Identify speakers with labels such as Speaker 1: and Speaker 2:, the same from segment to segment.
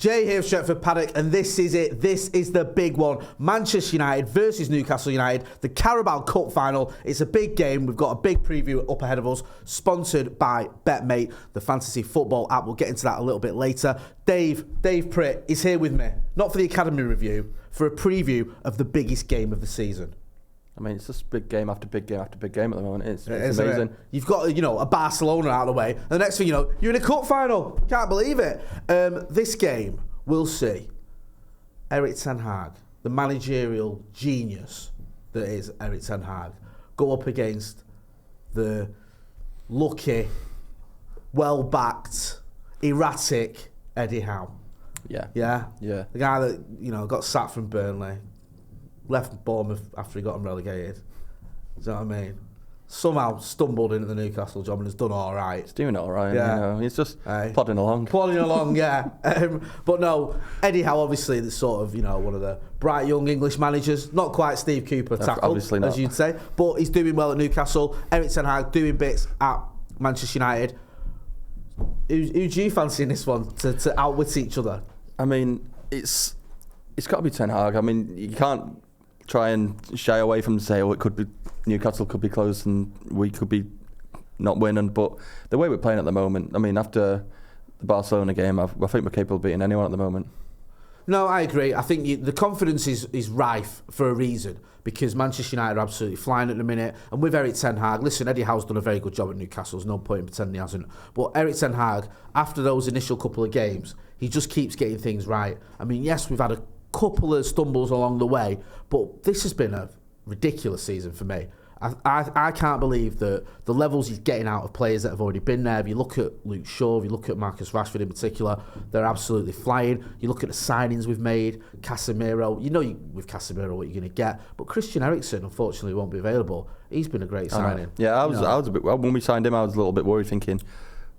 Speaker 1: Jay here, Stretford, Paddock, and this is it. This is the big one. Manchester United versus Newcastle United, the Carabao Cup final. It's a big game. We've got a big preview up ahead of us, sponsored by BetMate, the fantasy football app. We'll get into that a little bit later. Dave Pritt is here with me, not for the Academy review, for a preview of the biggest game of the season.
Speaker 2: I mean, it's just big game after big game after big game at the moment. It's amazing.
Speaker 1: You've got, a Barcelona out of the way, and the next thing you know, you're in a cup final. Can't believe it. This game, we'll see Erik ten Hag, the managerial genius that is Erik ten Hag, go up against the lucky, well-backed, erratic Eddie Howe.
Speaker 2: Yeah.
Speaker 1: The guy that, got sacked from Burnley, left Bournemouth after he got them relegated. Do you know what I mean? Somehow stumbled into the Newcastle job and has done all right.
Speaker 2: He's doing all right.
Speaker 1: Yeah.
Speaker 2: He's just plodding along.
Speaker 1: Yeah. But no, Eddie Howe, obviously, the sort of, one of the bright young English managers. Not quite Steve Cooper tackle,
Speaker 2: obviously not,
Speaker 1: as you'd say. But he's doing well at Newcastle. Erik ten Hag doing bits at Manchester United. Who do you fancy in this one to outwit each other?
Speaker 2: I mean, it's got to be Ten Hag. I mean, you can't try and shy away from say, it could be Newcastle could be close and we could be not winning. But the way we're playing at the moment, I mean, after the Barcelona game, I think we're capable of beating anyone at the moment.
Speaker 1: No, I agree. I think the confidence is rife for a reason, because Manchester United are absolutely flying at the minute. And with Erik ten Hag, listen, Eddie Howe's done a very good job at Newcastle. There's no point in pretending he hasn't. But Erik ten Hag, after those initial couple of games, he just keeps getting things right. I mean, yes, we've had a couple of stumbles along the way, but this has been a ridiculous season for me. I can't believe the levels he's getting out of players that have already been there. If you look at Luke Shaw, if you look at Marcus Rashford in particular, they're absolutely flying. You look at the signings we've made, Casemiro, with Casemiro what you're going to get, but Christian Eriksen unfortunately won't be available. He's been a great signing.
Speaker 2: Yeah, I was a bit, when we signed him, I was a little bit worried, thinking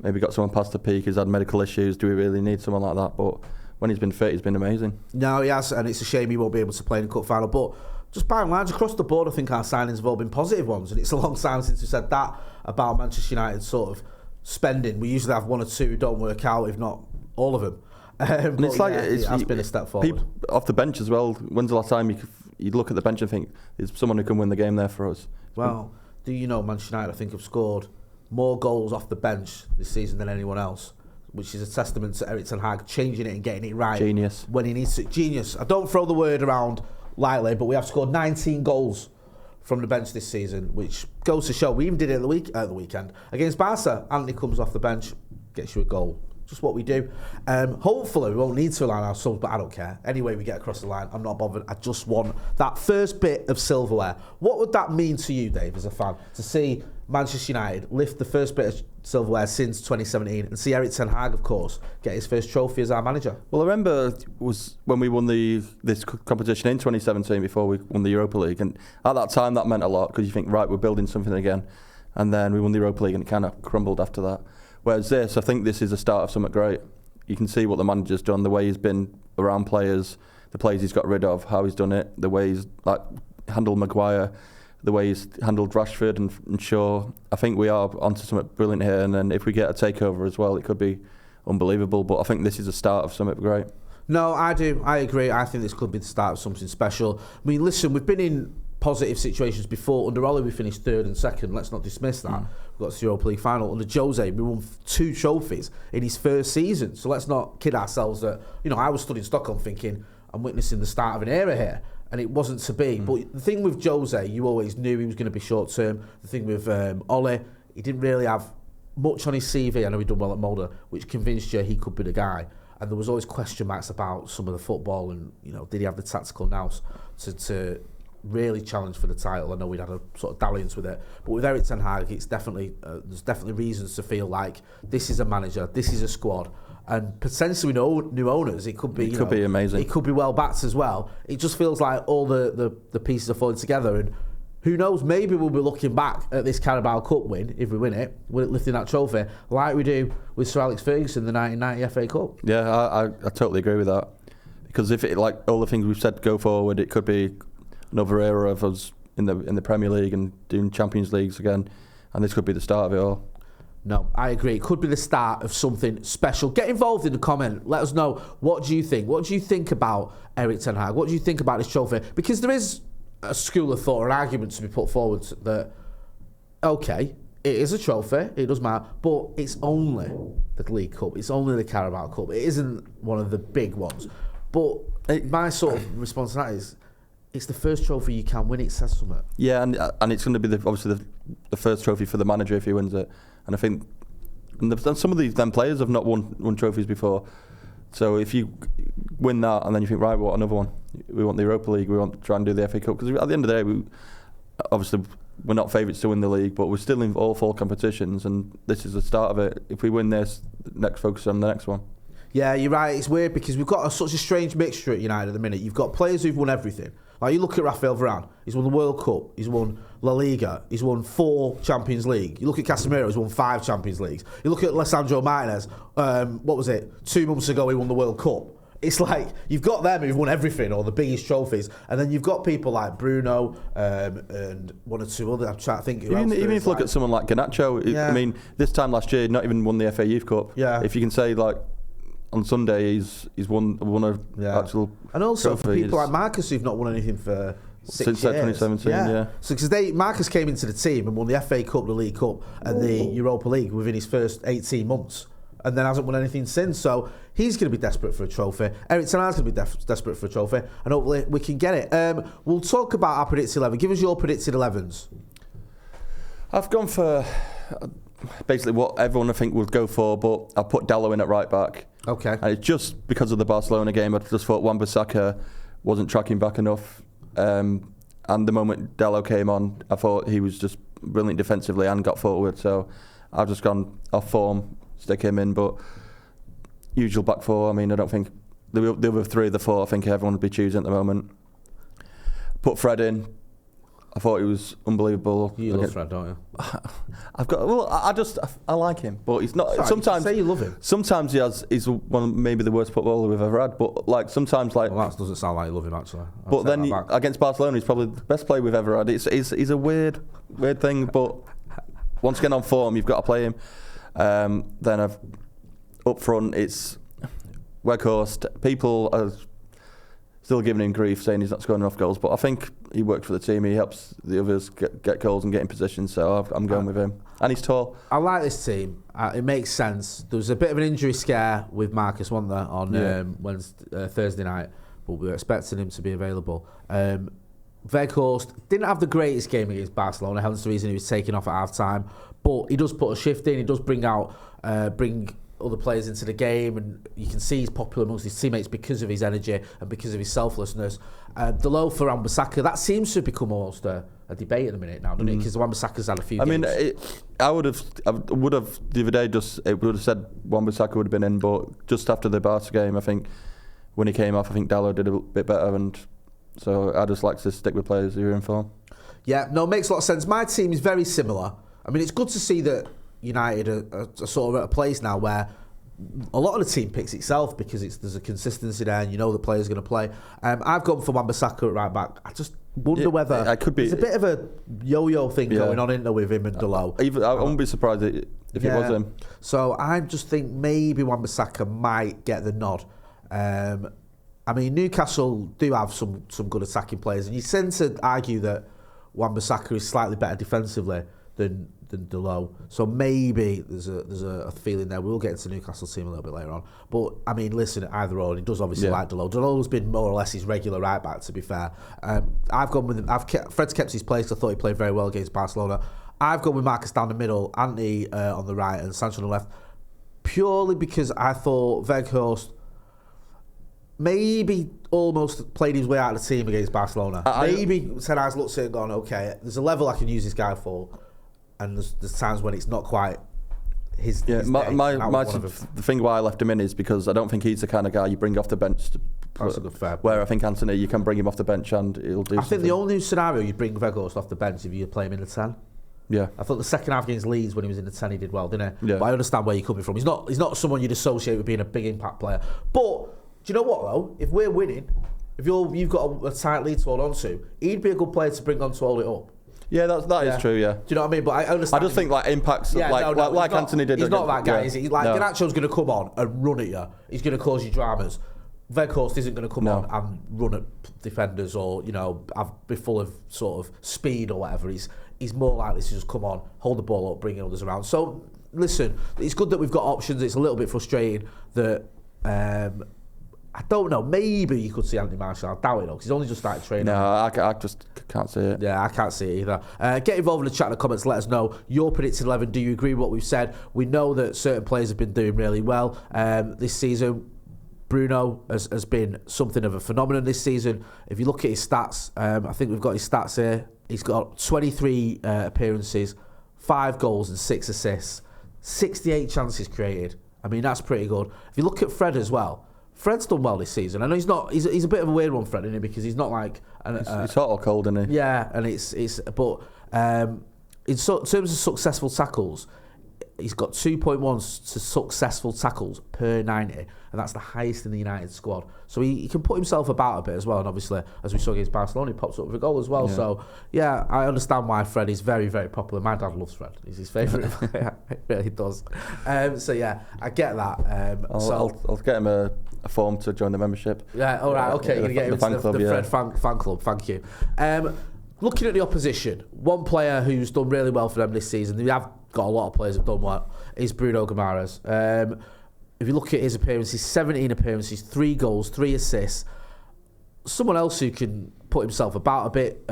Speaker 2: maybe got someone past the peak, he's had medical issues, do we really need someone like that? But when he's been fit, he's been amazing. No,
Speaker 1: he has, and it's a shame he won't be able to play in the cup final. But just by and large, across the board, I think our signings have all been positive ones, and it's a long time since we said that about Manchester United sort of spending. We usually have one or two who don't work out, if not all of them.
Speaker 2: And it's
Speaker 1: it has been a step forward.
Speaker 2: Off the bench as well. When's the last time you'd look at the bench and think, there's someone who can win the game there for us?
Speaker 1: Well, do you know Manchester United, I think, have scored more goals off the bench this season than anyone else, which is a testament to Erik ten Hag changing it and getting it right.
Speaker 2: Genius.
Speaker 1: When he needs to. Genius. I don't throw the word around lightly, but we have scored 19 goals from the bench this season, which goes to show. We even did it at the weekend against Barca. Anthony comes off the bench, gets you a goal. Just what we do. Hopefully we won't need to rely on our subs, but I don't care. Anyway, we get across the line. I'm not bothered. I just want that first bit of silverware. What would that mean to you, Dave, as a fan, to see Manchester United lift the first bit of silverware since 2017 and see Erik ten Hag, of course, get his first trophy as our manager?
Speaker 2: Well, I remember was when we won this competition in 2017 before we won the Europa League, and at that time that meant a lot, because you think, right, we're building something again, and then we won the Europa League and it kind of crumbled after that. Whereas I think this is the start of something great. You can see what the manager's done, the way he's been around players, the players he's got rid of, how he's done it, the way he's handled Maguire, the way he's handled Rashford and Shaw. I think we are onto something brilliant here, and then if we get a takeover as well, it could be unbelievable. But I think this is the start of something great.
Speaker 1: No, I do. I agree. I think this could be the start of something special. I mean, listen, we've been in positive situations before. Under Ollie, we finished third and second. Let's not dismiss that. We got to the Europa League final. Under Jose, we won 2 trophies in his first season. So let's not kid ourselves that, I was stood in Stockholm thinking, I'm witnessing the start of an era here. And it wasn't to be. But the thing with Jose, you always knew he was going to be short term. The thing with Ollie, he didn't really have much on his CV. I know he'd done well at Mulder, which convinced you he could be the guy. And there was always question marks about some of the football and, did he have the tactical nous to really challenge for the title? I know we'd had a sort of dalliance with it. But with Erik ten Hag, it's definitely there's definitely reasons to feel like this is a manager, this is a squad. And potentially new owners, it could be.
Speaker 2: It could be amazing.
Speaker 1: It could be well backed as well. It just feels like all the pieces are falling together, and who knows? Maybe we'll be looking back at this Carabao Cup win, if we win it, we're lifting that trophy like we do with Sir Alex Ferguson, the 1990 FA Cup.
Speaker 2: Yeah, I totally agree with that, because if it, like all the things we've said go forward, it could be another era of us in the Premier League and doing Champions Leagues again, and this could be the start of it all.
Speaker 1: No, I agree. It could be the start of something special. Get involved in the comment. Let us know. What do you think? What do you think about Erik ten Hag? What do you think about this trophy? Because there is a school of thought or an argument to be put forward that, okay, it is a trophy, it does matter, but it's only the League Cup, it's only the Carabao Cup, it isn't one of the big ones. But my sort of response to that is, it's the first trophy you can win, it says something.
Speaker 2: Yeah, and it's going to be obviously the first trophy for the manager if he wins it. And I think some of these players have not won trophies before. So if you win that and then you think, right, we want another one. We want the Europa League, we want to try and do the FA Cup. Because at the end of the day, we're not favourites to win the league, but we're still in all 4 competitions, and this is the start of it. If we win this, next focus on the next one. Yeah,
Speaker 1: you're right. It's weird because we've got such a strange mixture at United at the minute. You've got players who've won everything. Like, you look at Rafael Varane, he's won the World Cup, he's won La Liga, he's won 4 Champions League. You look at Casemiro, he's won 5 Champions Leagues. You look at Lisandro Martinez, 2 months ago he won the World Cup. It's like, you've got them who've won everything, or the biggest trophies, and then you've got people like Bruno and 1 or 2 others. I'm trying to think who else.
Speaker 2: Even if you look at someone like Garnacho, I mean, this time last year, not even won the FA Youth Cup.
Speaker 1: Yeah.
Speaker 2: If you can say, like, on Sunday he's won a actual
Speaker 1: and also
Speaker 2: trophy.
Speaker 1: For people like Marcus who've not won anything for 6
Speaker 2: since
Speaker 1: years.
Speaker 2: 2017, yeah.
Speaker 1: So because Marcus came into the team and won the FA Cup, the League Cup, and the Europa League within his first 18 months, and then hasn't won anything since. So he's going to be desperate for a trophy. Erik ten Hag's going to be desperate for a trophy, and hopefully we can get it. We'll talk about our predicted 11. Give us your predicted 11s.
Speaker 2: I've gone for basically what everyone I think would go for, but I'll put Dalot in at right back.
Speaker 1: Okay.
Speaker 2: And it's just because of the Barcelona game. I just thought Wan-Bissaka wasn't tracking back enough. And the moment Dalot came on, I thought he was just brilliant defensively and got forward. So I've just gone off form, stick him in. But usual back 4. I mean, I don't think the other 3 of the 4, I think everyone would be choosing at the moment. Put Fred in. I thought he was unbelievable.
Speaker 1: You love Fred, don't you?
Speaker 2: I like him, but he's not.
Speaker 1: Sorry,
Speaker 2: sometimes
Speaker 1: you say you love him.
Speaker 2: Sometimes he's one of maybe the worst footballer we've ever had. But like sometimes, like,
Speaker 1: well, that doesn't sound like you love him actually.
Speaker 2: But then against Barcelona, he's probably the best player we've ever had. He's a weird thing, but once again on form, you've got to play him. Then up front, it's Weghorst. People are still giving him grief, saying he's not scoring enough goals, but I think he worked for the team. He helps the others get goals and get in position, so I'm going with him. And he's tall.
Speaker 1: I like this team. It makes sense. There was a bit of an injury scare with Marcus, wasn't there, on Thursday night, but we were expecting him to be available. Weghorst didn't have the greatest game against Barcelona, hence the reason he was taken off at half-time, but he does put a shift in. He does bring other players into the game, and you can see he's popular amongst his teammates because of his energy and because of his selflessness. Dalot for Wan-Bissaka, that seems to have become almost a debate at the minute now, doesn't it? Because Wan-Bissaka's had a few games.
Speaker 2: I mean, I would have the other day it would have said Wan-Bissaka would have been in, but just after the Barca game, I think when he came off, I think Dalot did a bit better, and so I just like to stick with players who are in form. Yeah,
Speaker 1: no, it makes a lot of sense. My team is very similar. I mean, it's good to see that United are sort of at a place now where a lot of the team picks itself because there's a consistency there and you know the player's going to play. I've gone for Wan-Bissaka at right back. I just wonder whether
Speaker 2: it could be.
Speaker 1: There's a bit of a yo-yo thing going on in there with him and Dalot.
Speaker 2: I wouldn't be surprised if it was him.
Speaker 1: So I just think maybe Wan-Bissaka might get the nod. I mean, Newcastle do have some good attacking players, and you tend to argue that Wan-Bissaka is slightly better defensively than Dalot. So maybe there's a feeling there. We'll get into the Newcastle team a little bit later on. But I mean, listen, either or, he does obviously like Dalot. Dalot's been more or less his regular right back, to be fair. I've gone with him. Fred's kept his place. I thought he played very well against Barcelona. I've gone with Marcus down the middle, Anthony on the right, and Sancho on the left, purely because I thought Weghorst maybe almost played his way out of the team against Barcelona. Maybe ten Hag's looked at it and gone, okay, there's a level I can use this guy for, and there's times when it's not quite his day.
Speaker 2: The thing why I left him in is because I don't think he's the kind of guy you bring off the bench.
Speaker 1: That's a good fair point.
Speaker 2: Where I think Anthony, you can bring him off the bench and he'll do. I
Speaker 1: think the only scenario you'd bring Weghorst off the bench if you play him in the 10.
Speaker 2: Yeah,
Speaker 1: I thought the second half against Leeds when he was in the 10 he did well, didn't he?
Speaker 2: Yeah.
Speaker 1: But I understand where you're coming from. He's not someone you'd associate with being a big impact player. But do you know what though? If we're winning, if you've got a tight lead to hold on to, he'd be a good player to bring on to hold it up.
Speaker 2: Yeah, that is true. Yeah.
Speaker 1: Do you know what I mean? But I understand.
Speaker 2: I just think like impacts, like Anthony did.
Speaker 1: He's not that guy. Is he? Like Garnacho's going to come on and run at you. He's going to cause you dramas. Weghorst isn't going to come on and run at defenders or be full of sort of speed or whatever. He's more likely to just come on, hold the ball up, bring others around. So listen, it's good that we've got options. It's a little bit frustrating that. I don't know. Maybe you could see Anthony Martial. I doubt it though, because he's only just started training.
Speaker 2: No, I just can't see it.
Speaker 1: Yeah, I can't see it either. Get involved in the chat in the comments. Let us know your predicted 11. Do you agree with what we've said? We know that certain players have been doing really well this season. Bruno has been something of a phenomenon this season. If you look at his stats, I think we've got his stats here. He's got 23 appearances, 5 goals and 6 assists, 68 chances created. I mean, that's pretty good. If you look at Fred as well, Fred's done well this season. I know he's not. He's a bit of a weird one, Fred, isn't he? Because he's not like.
Speaker 2: He's hot or cold, isn't he?
Speaker 1: Yeah, and but in terms of successful tackles, he's got 2.1 successful tackles per 90, and that's the highest in the United squad. So he can put himself about a bit as well. And obviously, as we saw against Barcelona, he pops up with a goal as well. Yeah. So yeah, I understand why Fred is very, very popular. My dad loves Fred. He's his favourite player. He really does. So yeah, I get that.
Speaker 2: I'll get him a form to join the membership.
Speaker 1: Yeah, all right, okay. You're going to get him into the Fred fan club. Thank you. Looking at the opposition, one player who's done really well for them this season, they have got a lot of players who've done well, is Bruno Guimaraes. If you look at his appearances, 17 appearances, 3 goals, 3 assists. Someone else who can put himself about a bit,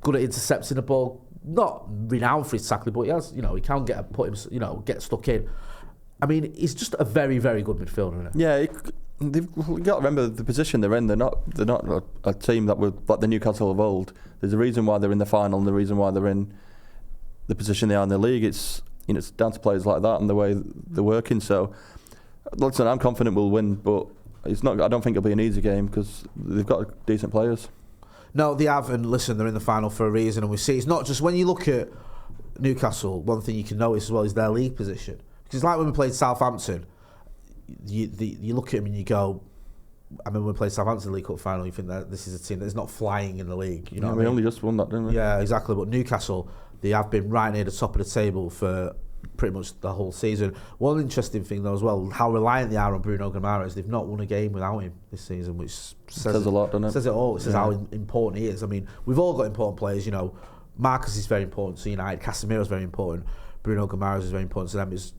Speaker 1: good at intercepting the ball, not renowned for his tackling, but he has, he can get stuck in. I mean, he's just a very, very good midfielder, isn't he?
Speaker 2: Yeah, you've got to remember the position they're in. They're not a team that were like the Newcastle of old. There's a reason why they're in the final, and the reason why they're in the position they are in the league. It's it's down to players like that and the way they're working. So, listen, I'm confident we'll win, but it's not. I don't think it'll be an easy game because they've got decent players.
Speaker 1: No, they have, and listen, they're in the final for a reason, and we see it's not just when you look at Newcastle. One thing you can notice as well is their league position. Because it's like when we played Southampton, you look at them and you go, I mean, when we played Southampton League Cup final, you think that this is a team that's not flying in the league. You know,
Speaker 2: we only just won that, didn't we?
Speaker 1: Yeah, exactly. But Newcastle, they have been right near the top of the table for pretty much the whole season. One interesting thing though as well, how reliant they are on Bruno Guimaraes. They've not won a game without him this season, which says
Speaker 2: a lot, doesn't it?
Speaker 1: Says it all. It says how important he is. I mean, we've all got important players. You know, Marcus is very important to United. Casemiro's very important. Bruno Guimaraes is very important to them. It's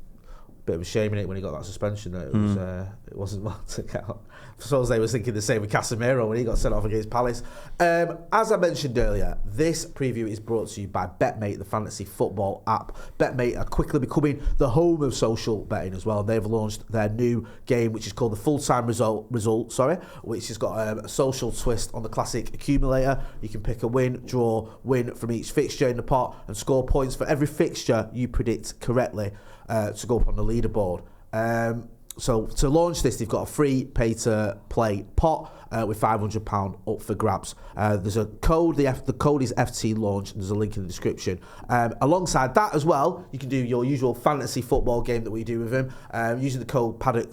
Speaker 1: bit of a shame in it when he got that suspension that it wasn't well to get out. I suppose they were thinking the same with Casemiro when he got sent off against Palace. As I mentioned earlier, this preview is brought to you by BetMate, the fantasy football app. BetMate are quickly becoming the home of social betting as well. They've launched their new game, which is called the Full-Time Result, which has got a social twist on the classic accumulator. You can pick a win, draw, win from each fixture in the pot and score points for every fixture you predict correctly to go up on the leaderboard. So to launch this, they've got a free pay-to-play pot with £500 up for grabs. There's a code. The code is FT Launch, and there's a link in the description. Alongside that as well, you can do your usual fantasy football game that we do with him. Using the code Paddock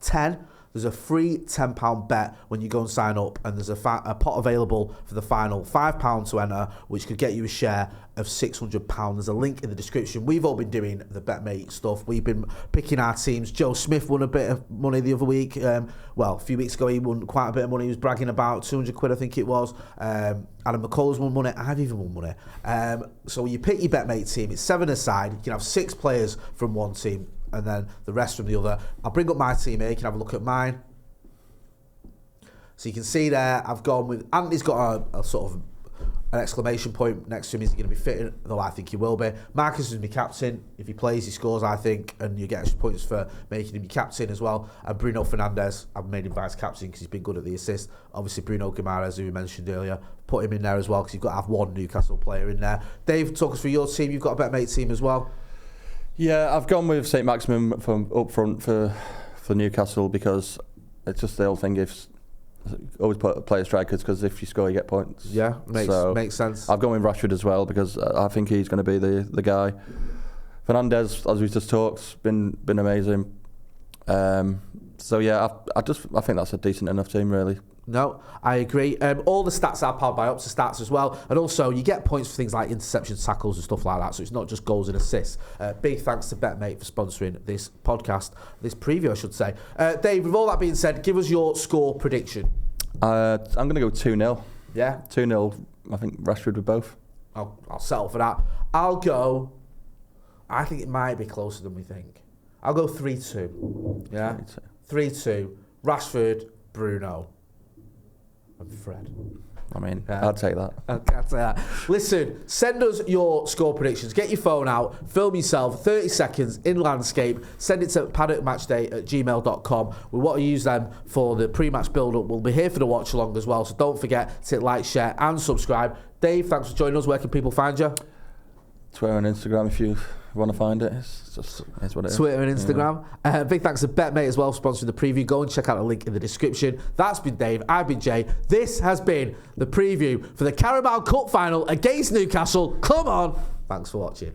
Speaker 1: 10. There's a free £10 bet when you go and sign up, and there's a pot available for the final £5 to enter, which could get you a share of £600. There's a link in the description. We've all been doing the BetMate stuff. We've been picking our teams. Joe Smith won a bit of money the other week. A few weeks ago he won quite a bit of money. He was bragging about 200 quid, I think it was. Adam McCullers won money. I've even won money. So when you pick your BetMate team, it's 7 aside. You can have 6 players from one team and then the rest from the other. I'll bring up my team here. You can have a look at mine. So you can see there, I've gone with... Anthony's got a sort of an exclamation point next to him. Is he going to be fitting? Though I think he will be. Marcus is my captain. If he plays, he scores, I think. And you get extra points for making him your captain as well. And Bruno Fernandes, I've made him vice captain because he's been good at the assist. Obviously, Bruno Guimaraes, who we mentioned earlier, put him in there as well because you've got to have one Newcastle player in there. Dave, talk us through your team. You've got a BetMate team as well.
Speaker 2: Yeah, I've gone with St. Maximin from up front for Newcastle because it's just the old thing. If always play strikers because if you score, you get points.
Speaker 1: Yeah, makes sense.
Speaker 2: I've gone with Rashford as well because I think he's going to be the guy. Fernandes, as we just talked, been amazing. So yeah, I think that's a decent enough team really.
Speaker 1: No, I agree. All the stats are powered by Opta Stats as well. And also, you get points for things like interceptions, tackles and stuff like that. So it's not just goals and assists. Big thanks to BetMate for sponsoring this podcast, this preview, I should say. Dave, with all that being said, give us your score prediction.
Speaker 2: I'm going to go 2-0.
Speaker 1: Yeah? 2-0.
Speaker 2: I think Rashford with both.
Speaker 1: I'll settle for that. I think it might be closer than we think. I'll go 3-2. Yeah? 3-2. Rashford, Bruno. And Fred.
Speaker 2: I mean, I'd take that.
Speaker 1: Okay, I'd say that. Listen, send us your score predictions. Get your phone out, film yourself, 30 seconds in landscape, send it to paddockmatchday@gmail.com. We want to use them for the pre-match build-up. We'll be here for the watch-along as well, so don't forget to like, share and subscribe. Dave, thanks for joining us. Where can people find you?
Speaker 2: Twitter and Instagram if you want to find it. It's what it is.
Speaker 1: Twitter and Instagram. Yeah. Big thanks to BetMate as well for sponsoring the preview. Go and check out the link in the description. That's been Dave. I've been Jay. This has been the preview for the Carabao Cup final against Newcastle. Come on. Thanks for watching.